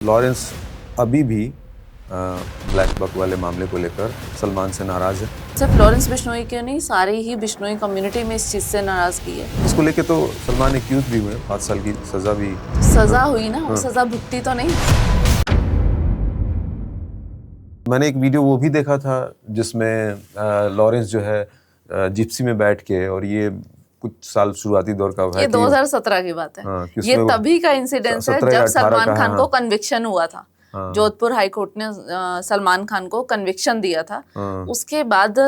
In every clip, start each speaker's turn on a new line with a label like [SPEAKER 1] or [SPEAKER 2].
[SPEAKER 1] Lawrence अभी भी black buck वाले मामले को लेकर सलमान से नाराज है।
[SPEAKER 2] सिर्फ लॉरेंस बिश्नोई क्यों नहीं, सारी ही बिश्नोई कम्युनिटी में इस चीज से नाराजगी है।
[SPEAKER 1] इसको लेके तो सलमान एक्यूज भी हुए, 5 साल की सजा भी।
[SPEAKER 2] सजा हुई ना, वो सजा भुगती तो नहीं।
[SPEAKER 1] मैंने एक वीडियो वो भी देखा था जिसमें लॉरेंस जो है जिप्सी में बैठ के, और ये कुछ साल शुरुआती दौर का है,
[SPEAKER 2] ये 2017 की बात है। ये तभी का इंसिडेंस है जब सलमान खान को कन्विक्शन हुआ था। जोधपुर हाई कोर्ट ने सलमान खान को कन्विक्शन दिया था। उसके बाद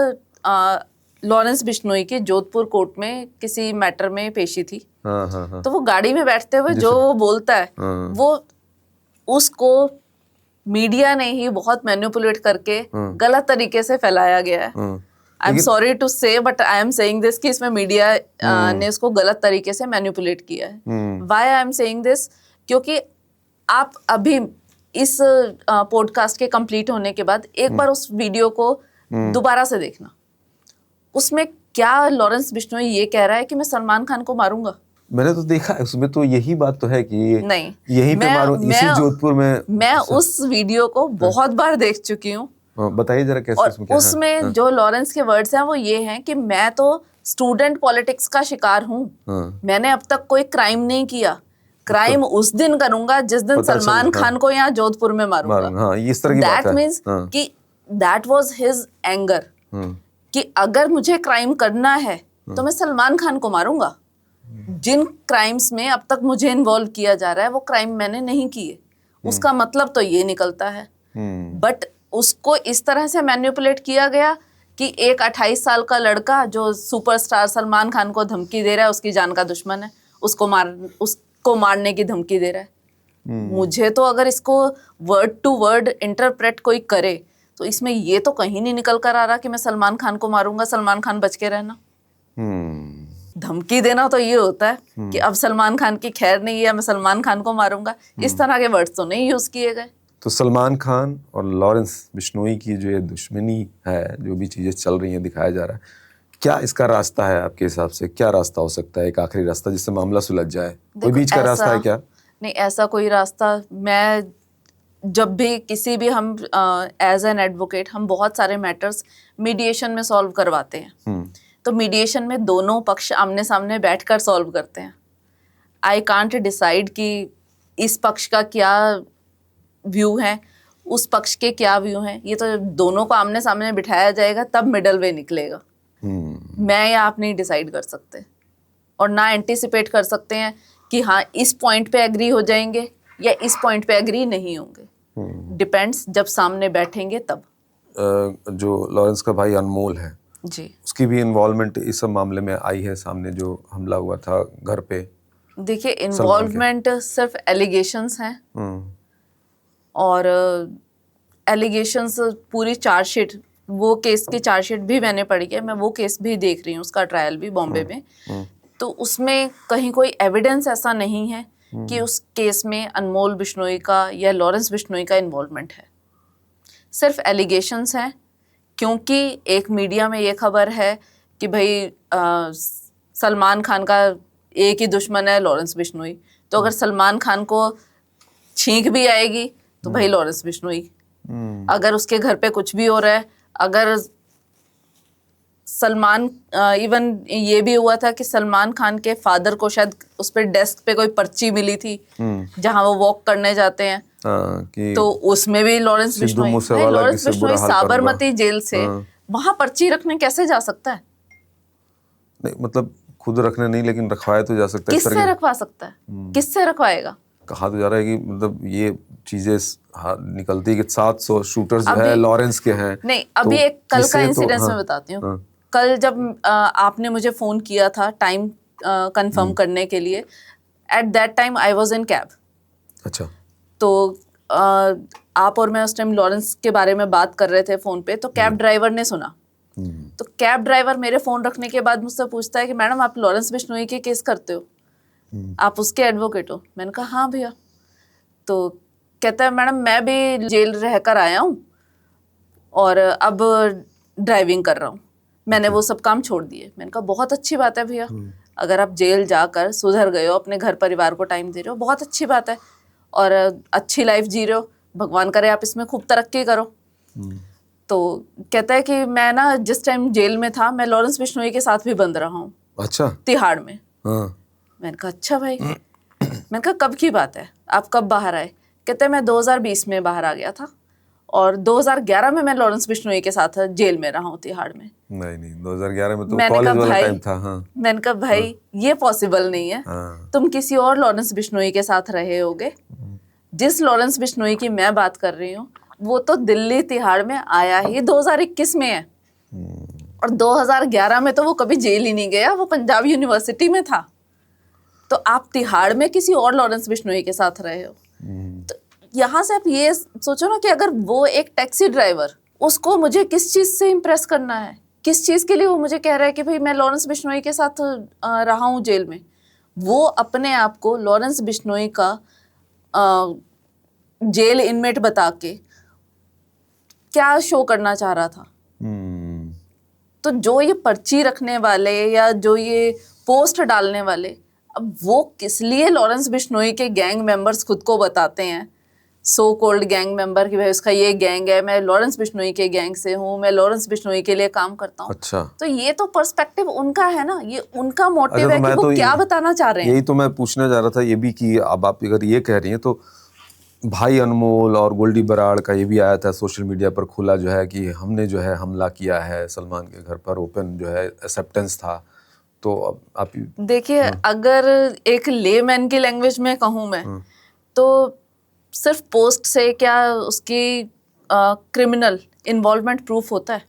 [SPEAKER 2] लॉरेंस बिश्नोई की जोधपुर कोर्ट में किसी मैटर में पेशी थी। तो वो गाड़ी में बैठते हुए जो बोलता है वो उसको मीडिया ने ही बहुत मैनिपुलेट करके गलत तरीके से फैलाया गया है। आई एम सॉरी टू से but I am saying this कि इसमें मीडिया ने उसको गलत तरीके से मैनिपुलेट किया है। Why I am saying this, क्योंकि आप अभी इस पॉडकास्ट के कंप्लीट होने के बाद एक बार उस वीडियो को दोबारा से देखना। उसमें क्या लॉरेंस बिश्नोई ये कह रहा है कि मैं सलमान खान को मारूंगा?
[SPEAKER 1] मैंने तो देखा है, उसमें तो यही बात तो है कि
[SPEAKER 2] नहीं,
[SPEAKER 1] यहीं पे मारूं, इसी जोधपुर में।
[SPEAKER 2] मैं उस वीडियो को बहुत बार देख चुकी हूँ।
[SPEAKER 1] बताइए जरा कैसे।
[SPEAKER 2] और उसमें जो लॉरेंस के वर्ड्स हैं वो ये हैं कि मैं तो स्टूडेंट पॉलिटिक्स का शिकार हूँ। मैंने अब तक कोई क्राइम नहीं किया। क्राइम उस दिन करूंगा जिस दिन सलमान खान को यहाँ जोधपुर में मारूंगा।
[SPEAKER 1] इस तरह की बात है।
[SPEAKER 2] दैट मीन्स कि दैट वाज हिज एंगर कि अगर मुझे क्राइम करना है तो मैं सलमान खान को मारूंगा। जिन क्राइम्स में अब तक मुझे इन्वॉल्व किया जा रहा है वो क्राइम मैंने नहीं किए। उसका मतलब तो ये निकलता है। बट उसको इस तरह से मैनिपुलेट किया गया कि एक 28 साल का लड़का जो सुपरस्टार सलमान खान को धमकी दे रहा है, उसकी जान का दुश्मन है, उसको मारने की धमकी दे रहा है। मुझे तो अगर इसको वर्ड टू वर्ड इंटरप्रेट कोई करे तो इसमें ये तो कहीं नहीं निकल कर आ रहा कि मैं सलमान खान को मारूंगा, सलमान खान बच के रहना। धमकी देना तो ये होता है कि अब सलमान खान की खैर नहीं है, मैं सलमान खान को मारूंगा। इस तरह के वर्ड्स तो नहीं यूज किए गए।
[SPEAKER 1] तो सलमान खान और लॉरेंस बिश्नोई की जो ये दुश्मनी है, जो भी चीजें चल रही हैं, दिखाया जा रहा है, क्या इसका रास्ता है आपके हिसाब से? क्या रास्ता हो सकता है, एक आखिरी रास्ता जिससे मामला सुलझ जाए? कोई बीच का रास्ता है क्या?
[SPEAKER 2] नहीं, ऐसा कोई रास्ता। मैं जब भी किसी भी हम एज एन एडवोकेट हम बहुत सारे मैटर्स मीडिएशन में सॉल्व करवाते हैं। तो मीडिएशन में दोनों पक्ष आमने सामने बैठकर सॉल्व करते हैं। आई कांट डिसाइड कि इस पक्ष का क्या व्यू है, उस पक्ष के क्या व्यू हैं। ये तो दोनों को आमने सामने बिठाया जाएगा तब मिडल वे निकलेगा। मैं या आप नहीं डिसाइड कर सकते और ना एंटीसिपेट कर सकते हैं कि हाँ इस पॉइंट पे एग्री हो जाएंगे या इस पॉइंट पे एग्री नहीं होंगे। डिपेंड्स, जब सामने बैठेंगे तब।
[SPEAKER 1] जो लॉरेंस का भाई अनमोल है
[SPEAKER 2] जी, उसकी
[SPEAKER 1] उसकी भी इन्वॉल्वमेंट इस सब मामले में आई है सामने, जो हमला हुआ था घर पे।
[SPEAKER 2] देखिए, इन्वॉल्वमेंट सिर्फ एलिगेशंस हैं और एलिगेशंस पूरी चार्जशीट, वो केस की चार्जशीट भी मैंने पढ़ी है, मैं वो केस भी देख रही हूँ, उसका ट्रायल भी बॉम्बे में। तो उसमें कहीं कोई एविडेंस ऐसा नहीं है कि उस केस में अनमोल बिश्नोई का या लॉरेंस बिश्नोई का इन्वॉल्वमेंट है। सिर्फ एलिगेशंस हैं, क्योंकि एक मीडिया में ये खबर है कि भाई सलमान खान का एक ही दुश्मन है, लॉरेंस बिश्नोई। तो अगर सलमान खान को छींक भी आएगी तो भाई लॉरेंस बिश्नोई। अगर उसके घर पे कुछ भी हो रहा है, अगर सलमान इवन ये भी हुआ था कि सलमान खान के फादर को शायद उस पे डेस्क पे कोई पर्ची मिली थी जहां वो वॉक करने जाते हैं, तो उसमें भी लॉरेंस बिश्नोई साबरमती जेल से वहां पर्ची रखने कैसे जा सकता है?
[SPEAKER 1] नहीं, मतलब खुद रखने नहीं, लेकिन रखवाया तो जा सकता है।
[SPEAKER 2] किससे रखवा सकता है? किससे रखवाएगा?
[SPEAKER 1] कहा तो जा रहा है कि मतलब ये चीजें निकलती है कि 700 शूटर्स जो है लॉरेंस के हैं।
[SPEAKER 2] नहीं, अभी एक कल का इंसिडेंस मैं बताती हूँ। कल जब आपने मुझे फोन किया था टाइम कंफर्म करने के लिए, at that time I was in cab.
[SPEAKER 1] अच्छा।
[SPEAKER 2] तो आप और मैं उस टाइम लॉरेंस के बारे में बात कर रहे थे फोन पे, तो कैब ड्राइवर ने सुना। तो कैब ड्राइवर मेरे फोन रखने के बाद मुझसे पूछता है कि मैडम आप लॉरेंस बिश्नोई के केस करते हो, आप उसके एडवोकेट हो? मैंने कहा हाँ भैया। तो कहता है मैडम मैं भी जेल रहकर आया हूँ और अब ड्राइविंग कर रहा हूँ, मैंने वो सब काम छोड़ दिए। मैंने कहा बहुत अच्छी बात है भैया, अगर आप जेल जाकर सुधर गए हो, अपने घर परिवार को टाइम दे रहे हो, बहुत अच्छी बात है। और अच्छी लाइफ जी रहे हो, भगवान करे आप इसमें खूब तरक्की करो। तो कहता है कि मैं ना जिस टाइम जेल में था मैं लॉरेंस बिश्नोई के साथ भी बंद रहा हूँ।
[SPEAKER 1] अच्छा।
[SPEAKER 2] तिहाड़ में।
[SPEAKER 1] हाँ।
[SPEAKER 2] मैंने कहा अच्छा भाई। मैंने कहा कब की बात है, आप कब बाहर आए? कहते हैं मैं 2020 में बाहर आ गया था और 2011 में मैं लॉरेंस बिश्नोई के साथ जेल में रहा हूँ तिहाड़ में।
[SPEAKER 1] नहीं 2011 में तो कॉलेज वाला टाइम था। हाँ।
[SPEAKER 2] मैंने कहा भाई ये पॉसिबल नहीं है।
[SPEAKER 1] हाँ।
[SPEAKER 2] तुम किसी और लॉरेंस बिश्नोई के साथ रहे होगे। जिस लॉरेंस बिश्नोई की मैं बात कर रही हूँ वो तो दिल्ली तिहाड़ में आया ही 2021 में है और 2011 में तो वो कभी जेल ही नहीं गया, वो पंजाब यूनिवर्सिटी में था। तो आप तिहाड़ में किसी और लॉरेंस बिश्नोई के साथ रहे हो। तो यहाँ से आप ये सोचो ना कि अगर वो एक टैक्सी ड्राइवर, उसको मुझे किस चीज से इम्प्रेस करना है, किस चीज के लिए वो मुझे कह रहा है कि भाई मैं लॉरेंस बिश्नोई के साथ रहा हूँ जेल में। वो अपने आप को लॉरेंस बिश्नोई का जेल इनमेट बता के क्या शो करना चाह रहा था। तो जो ये पर्ची रखने वाले या जो ये पोस्ट डालने वाले, अब वो किस लिए लॉरेंस बिश्नोई के गैंग मेंबर्स खुद को बताते हैं, सो कॉल्ड गैंग मेंबर, कि भाई उसका ये गैंग है, मैं लॉरेंस बिश्नोई के गैंग से हूँ, मैं लॉरेंस बिश्नोई के लिए काम करता हूँ।
[SPEAKER 1] अच्छा।
[SPEAKER 2] तो ये तो पर्सपेक्टिव उनका है ना, ये उनका मोटिव है कि वो क्या बताना चाह रहे हैं।
[SPEAKER 1] यही तो मैं पूछने जा रहा था ये भी कि अब आप अगर ये कह रही हैं तो भाई अनमोल और गोल्डी बराड़ का ये भी आया था सोशल मीडिया पर खुला जो है कि हमने जो है हमला किया है सलमान के घर पर, ओपन जो है एक्सेप्टेंस था। तो अब आप
[SPEAKER 2] देखिए, अगर एक लेमैन की लैंग्वेज में कहूँ मैं तो सिर्फ पोस्ट से क्या उसकी क्रिमिनल इन्वॉल्वमेंट प्रूफ होता है?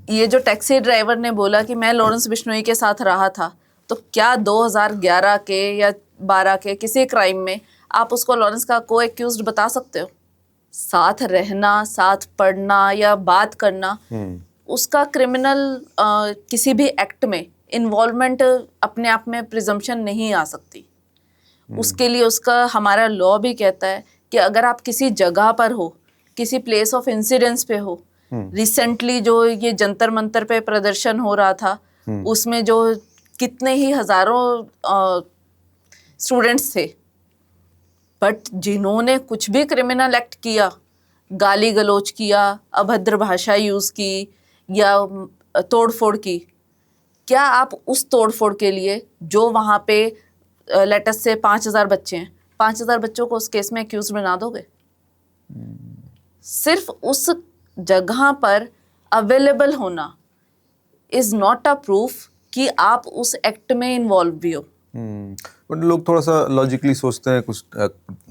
[SPEAKER 2] ये जो टैक्सी ड्राइवर ने बोला कि मैं लॉरेंस बिश्नोई के साथ रहा था, तो क्या 2011 के या 12 के किसी क्राइम में आप उसको लॉरेंस का को एक्यूज्ड बता सकते हो? साथ रहना, साथ पढ़ना या बात करना, उसका क्रिमिनल किसी भी एक्ट में इन्वॉल्वमेंट अपने आप में प्रिजम्पशन नहीं आ सकती। उसके लिए उसका हमारा लॉ भी कहता है कि अगर आप किसी जगह पर हो, किसी प्लेस ऑफ इंसिडेंस पे हो, रिसेंटली जो ये जंतर मंतर पे प्रदर्शन हो रहा था उसमें जो कितने ही हजारों स्टूडेंट्स थे, बट जिन्होंने कुछ भी क्रिमिनल एक्ट किया, गाली गलौज किया, अभद्र भाषा यूज की या तोड़फोड़ की, क्या आप उस तोड़फोड़ के लिए जो वहाँ पे लेटेस्ट से 5000 बच्चे हैं, 5000 बच्चों को उस केस में एक्यूज बना दोगे? सिर्फ उस जगह पर अवेलेबल होना इज नॉट अ प्रूफ कि आप उस एक्ट में इन्वॉल्व भी हो।
[SPEAKER 1] लोग थोड़ा सा लॉजिकली सोचते हैं, कुछ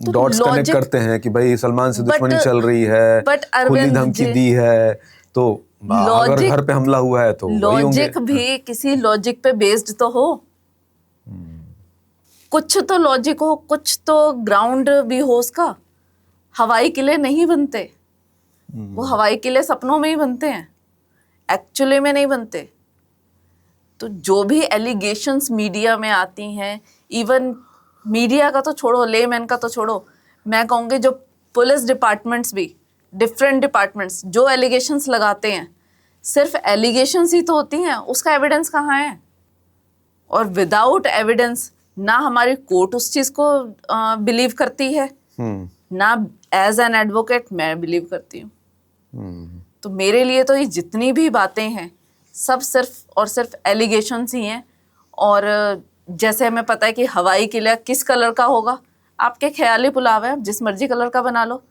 [SPEAKER 1] डॉट्स कनेक्ट करते हैं कि भाई सलमान से दुश्मनी चल रही है, खुली धमकी दी है, तो अगर घर पे हमला हुआ है तो
[SPEAKER 2] लॉजिक भी किसी लॉजिक पे बेस्ड तो हो, कुछ तो लॉजिक हो, कुछ तो ग्राउंड भी हो उसका। हवाई किले नहीं बनते, वो हवाई किले सपनों में ही बनते हैं, एक्चुअली में नहीं बनते। तो जो भी एलिगेशंस मीडिया में आती हैं, इवन मीडिया का तो छोड़ो, लेमैन का तो छोड़ो, मैं कहूँगी जो पुलिस डिपार्टमेंट्स भी, डिफरेंट डिपार्टमेंट्स जो एलिगेशंस लगाते हैं, सिर्फ एलिगेशंस ही तो होती हैं, उसका एविडेंस कहाँ है? और विदाउट एविडेंस ना हमारी कोर्ट उस चीज़ को बिलीव करती है, ना एज एन एडवोकेट मैं बिलीव करती हूँ। तो मेरे लिए तो ये जितनी भी बातें हैं सब सिर्फ और सिर्फ एलिगेशंस ही हैं। और जैसे हमें पता है कि हवाई किला किस कलर का होगा, आपके ख्याली पुलाव है, जिस मर्जी कलर का बना लो,